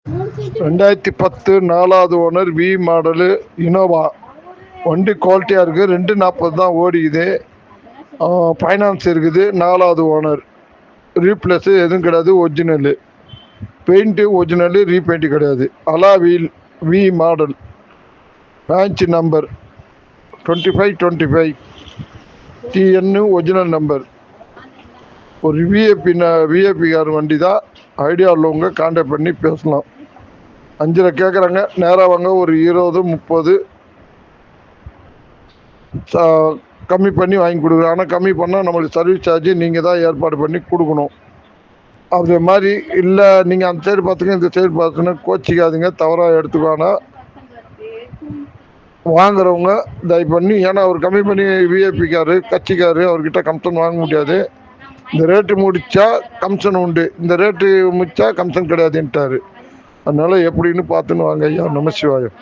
2010 4வது owner, we model Innova. வண்டி குவாலிட்டியாக இருக்குது. 240 தான் ஓடிக்குது. ஃபைனான்ஸ் இருக்குது. 4வது ஓனர். ரீப்ளேஸு எதுவும் கிடையாது. ஒரிஜினலு பெயிண்ட்டு ஒரிஜினலு, ரீபெயிண்ட்டு கிடையாது. Alloy wheel, V model, batch number 2525 டிஎன்னு ஒரிஜினல் நம்பர். ஒரு விஐபி கார் வண்டி தான். ஐடியா உள்ளவங்க கான்டாக்ட் பண்ணி பேசலாம். 5 கேட்குறாங்க. நேராக வாங்க. ஒரு 20 30 கம்மி பண்ணி வாங்கி கொடுக்குறோம். ஆனால் கம்மி பண்ணால் நம்மளுக்கு சர்வீஸ் சார்ஜ் நீங்கள் தான் ஏற்பாடு பண்ணி கொடுக்கணும். அது மாதிரி இல்லை, நீங்கள் அந்த சைடு பார்த்துங்க இந்த சைடு பார்த்துன்னு கோச்சிக்காதீங்க, தவறாக எடுத்துக்கானா வாங்குறவங்க தயவு பண்ணி. ஏன்னா அவர் கம்மி பண்ணி விஐபிக்காரு கட்சிக்காரு, அவர்கிட்ட கமிஷன் வாங்க முடியாது. இந்த ரேட்டு முடித்தா கமிஷன் உண்டு, இந்த ரேட்டு முடித்தா கமிஷன் கிடையாதுன்ட்டாரு. அதனால் எப்படின்னு பார்த்துன்னு வாங்க ஐயா. நமசிவாயம்.